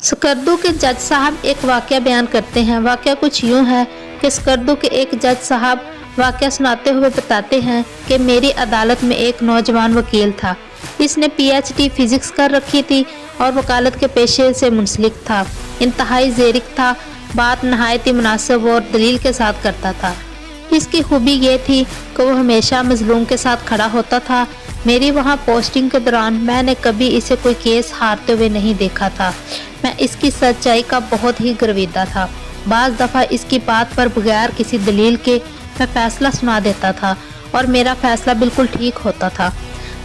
स्कर्दू के जज साहब एक वाकया बयान करते हैं। वाकया कुछ यूँ है कि स्कर्दू के एक जज साहब वाकया सुनाते हुए बताते हैं कि मेरी अदालत में एक नौजवान वकील था। इसने पीएचडी फिजिक्स कर रखी थी और वकालत के पेशे से मुंसलिक था। इंतहाई ज़ेरिक था, बात नहायत ही मुनासिब और दलील के साथ करता था। इसकी खूबी ये थी कि वो हमेशा मजलूम के साथ खड़ा होता था। मेरी वहाँ पोस्टिंग के दौरान मैंने कभी इसे कोई केस हारते हुए नहीं देखा था। मैं इसकी सच्चाई का बहुत ही गर्विदा था। बाज़ दफ़ा इसकी बात पर बगैर किसी दलील के मैं फ़ैसला सुना देता था और मेरा फ़ैसला बिल्कुल ठीक होता था।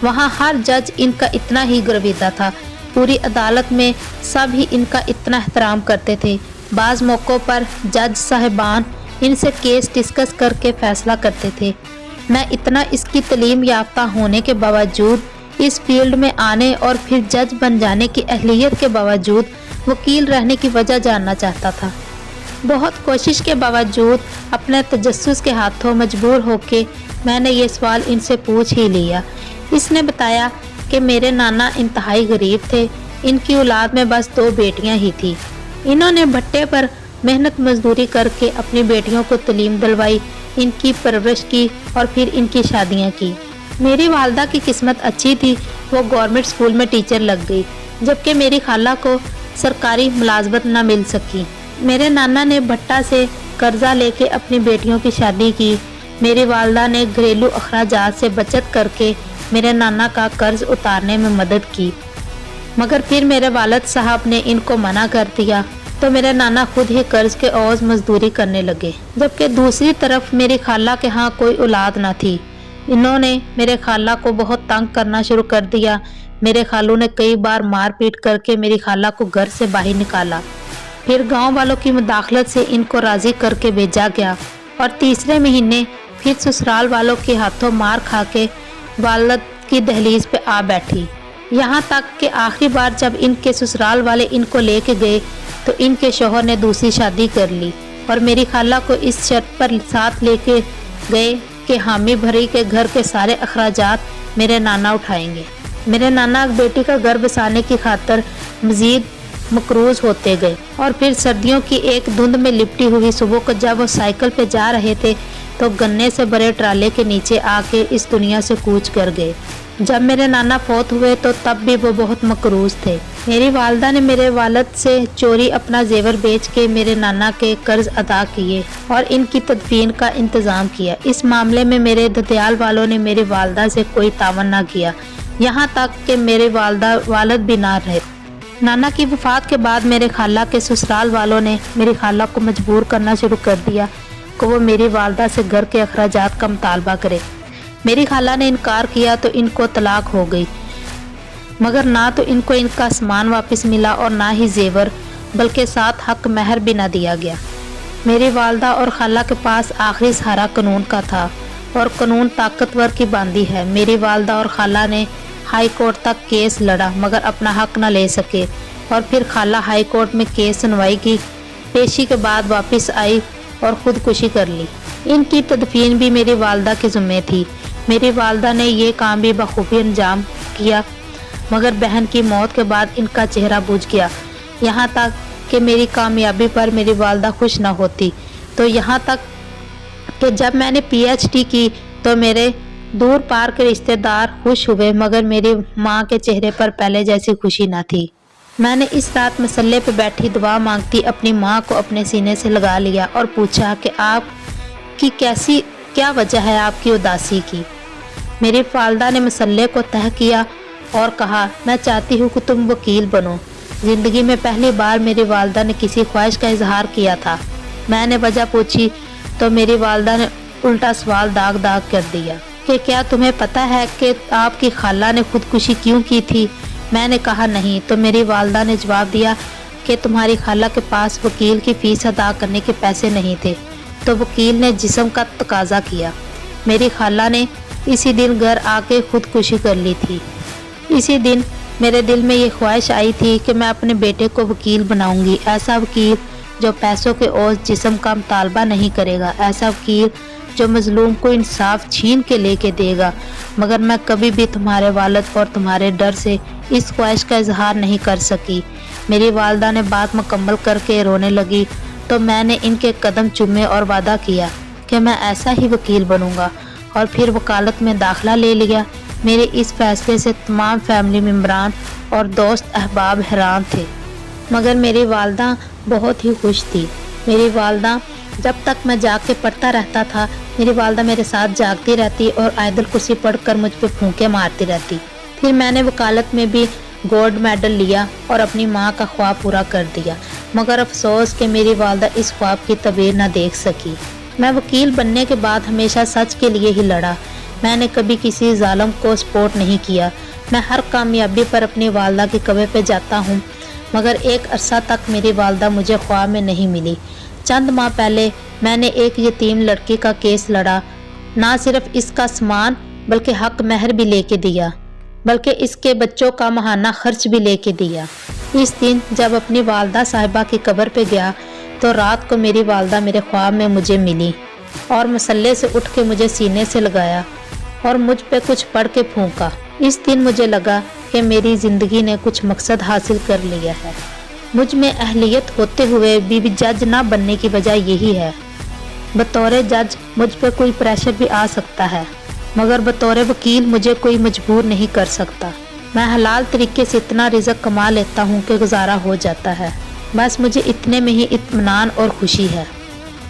वहाँ हर जज इनका इतना ही गर्विदा था। पूरी अदालत में सब ही इनका इतना एहतराम करते थे। बाज़ मौक़ों पर जज साहिबान इनसे केस डिस्कस करके फ़ैसला करते थे। मैं इतना इसकी तालीम याफ्ता होने के बावजूद, इस फील्ड में आने और फिर जज बन जाने की अहलियत के बावजूद वकील रहने की वजह जानना चाहता था। बहुत कोशिश के बावजूद अपने तजस्सुस के हाथों मजबूर होके मैंने ये सवाल इनसे पूछ ही लिया। इसने बताया कि मेरे नाना इंतहाई गरीब थे। इनकी औलाद में बस 2 बेटियां ही थी। इन्होंने भट्टे पर मेहनत मजदूरी करके अपनी बेटियों को तालीम दिलवाई, इनकी परवरिश की और फिर इनकी शादियां की। मेरी वालदा की किस्मत अच्छी थी, वो गवर्नमेंट स्कूल में टीचर लग गई, जबकि मेरी खाला को सरकारी मुलाजमत न मिल सकी। मेरे नाना ने भट्टा से कर्जा लेके अपनी बेटियों की शादी की। मेरी वालदा ने घरेलू अखराजात से बचत करके मेरे नाना का कर्ज उतारने में मदद की, मगर फिर मेरे वालिद साहब ने इनको मना कर दिया तो मेरे नाना खुद ही कर्ज के औज मजदूरी करने लगे। जबकि दूसरी तरफ मेरी खाला के यहाँ कोई औलाद न थी। इन्होंने मेरे खाला को बहुत तंग करना शुरू कर दिया। मेरे खालू ने कई बार मारपीट करके मेरी खाला को घर से बाहर निकाला। फिर गांव वालों की मुदाखलत से इनको राज़ी करके भेजा गया और तीसरे महीने फिर ससुराल वालों के हाथों मार खा के वालिद की दहलीज पे आ बैठी। यहाँ तक कि आखिरी बार जब इनके ससुराल वाले इनको लेके गए तो इनके शौहर ने दूसरी शादी कर ली और मेरी खाला को इस शर्त पर साथ लेके गए कि हामी भरी के घर के सारे अखराजात मेरे नाना उठाएंगे। मेरे नाना बेटी का घर बसाने की खातर मज़ीद मकरूज होते गए और फिर सर्दियों की एक धुंध में लिपटी हुई सुबह को जब वो साइकिल पे जा रहे थे तो गन्ने से भरे ट्राले के नीचे आके इस दुनिया से कूच कर गए। जब मेरे नाना फौत हुए तो तब भी वो बहुत मकरूज थे। मेरी वालदा ने मेरे वालिद से चोरी अपना जेवर बेच के मेरे नाना के कर्ज अदा किए और इनकी तदफीन का इंतज़ाम किया। इस मामले में मेरे ददियाल वालों ने मेरी वालदा से कोई तावन ना किया, यहाँ तक कि मेरे वालिद भी ना रहे। नाना की वफ़ात के बाद मेरे खाला के ससुराल वालों ने मेरी खाला को मजबूर करना शुरू कर दिया कि वो मेरी वालदा से घर के अखराजात का मुतालबा करे। मेरी खाला ने इनकार किया तो इनको तलाक हो गई, मगर ना तो इनको इनका सामान वापस मिला और ना ही जेवर, बल्कि साथ हक महर भी ना दिया गया। मेरी वालदा और खाला के पास आखिरी सहारा कानून का था और कानून ताकतवर की बांदी है। मेरी वालदा और खाला ने हाई कोर्ट तक केस लड़ा मगर अपना हक न ले सके और फिर खाला हाई कोर्ट में केस सुनवाई की पेशी के बाद वापस आई और ख़ुदकुशी कर ली। इनकी तदफीन भी मेरी वालदा के ज़िम्मे थी। मेरी वालदा ने ये काम भी बखूबी अंजाम किया, मगर बहन की मौत के बाद इनका चेहरा बुझ गया। यहाँ तक कि मेरी कामयाबी पर मेरी वालदा खुश न होती। तो यहाँ तक कि जब मैंने पीएचडी की तो मेरे दूर पार के रिश्तेदार खुश हुए, मगर मेरी माँ के चेहरे पर पहले जैसी खुशी न थी। मैंने इस रात मसल्ले पे बैठी दुआ मांगती अपनी माँ को अपने सीने से लगा लिया और पूछा कि आपकी क्या वजह है आपकी उदासी की। मेरी वालदा ने मसल्ले को तह किया और कहा, मैं चाहती हूँ कि तुम वकील बनो। ज़िंदगी में पहली बार मेरी वालदा ने किसी ख्वाहिश का इजहार किया था। मैंने वजह पूछी तो मेरी वालदा ने उल्टा सवाल दाग कर दिया कि क्या तुम्हें पता है कि आपकी खाला ने खुदकुशी क्यों की थी। मैंने कहा नहीं। तो मेरी वालदा ने जवाब दिया कि तुम्हारी खाला के पास वकील की फ़ीस अदा करने के पैसे नहीं थे तो वकील ने जिस्म का तकाजा किया। मेरी खाला ने इसी दिन घर आके खुदकुशी कर ली थी। इसी दिन मेरे दिल में ये ख्वाहिश आई थी कि मैं अपने बेटे को वकील बनाऊंगी, ऐसा वकील जो पैसों के ओर जिस्म का मुतालबा नहीं करेगा, ऐसा वकील जो मजलूम को इंसाफ छीन के लेके देगा। मगर मैं कभी भी तुम्हारे वालिद और तुम्हारे डर से इस ख्वाहिश का इजहार नहीं कर सकी। میری والدہ نے بات مکمل کر کے رونے لگی تو میں نے ان کے قدم چومے اور وعدہ کیا کہ میں ایسا ہی وکیل بنوں گا، اور پھر وکالت میں داخلہ لے لیا۔ میرے اس فیصلے سے تمام فیملی ممبران اور دوست احباب حیران تھے، مگر میری والدہ بہت ہی خوش تھی۔ میری والدہ جب تک میں جاگ کے پڑھتا رہتا تھا، میری والدہ میرے ساتھ جاگتی رہتی اور آیت الکرسی پڑھ کر مجھ پہ پھونکے مارتی رہتی۔ پھر میں نے وکالت میں بھی گولڈ میڈل لیا اور اپنی ماں کا خواب پورا کر دیا، مگر افسوس کہ میری والدہ اس خواب کی تعبیر نہ دیکھ سکی۔ میں وکیل بننے کے بعد ہمیشہ سچ کے لیے ہی لڑا۔ میں نے کبھی کسی ظالم کو سپورٹ نہیں کیا۔ میں ہر کامیابی پر اپنی والدہ کے کبے پہ جاتا ہوں، مگر ایک عرصہ تک میری والدہ مجھے خواب میں نہیں ملی۔ چند ماہ پہلے میں نے ایک یتیم لڑکی کا کیس لڑا، نہ صرف اس کا سامان بلکہ حق مہر بھی لے کے دیا، بلکہ اس کے بچوں کا ماہانہ خرچ بھی لے کے دیا۔ اس دن جب اپنی والدہ صاحبہ کی قبر پہ گیا تو رات کو میری والدہ میرے خواب میں مجھے ملی اور مصلے سے اٹھ کے مجھے سینے سے لگایا اور مجھ پہ کچھ پڑھ کے پھونکا۔ اس دن مجھے لگا کہ میری زندگی نے کچھ مقصد حاصل کر لیا ہے۔ مجھ میں اہلیت ہوتے ہوئے بھی جج نہ بننے کی وجہ یہی ہے۔ بطور جج مجھ پہ کوئی پریشر بھی آ سکتا ہے، مگر بطور وکیل مجھے کوئی مجبور نہیں کر سکتا۔ میں حلال طریقے سے اتنا رزق کما لیتا ہوں کہ گزارا ہو جاتا ہے، بس مجھے اتنے میں ہی اطمینان اور خوشی ہے۔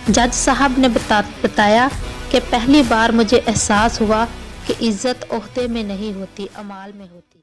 جج صاحب نے بتایا کہ پہلی بار مجھے احساس ہوا کہ عزت عہدے میں نہیں ہوتی، اعمال میں ہوتی۔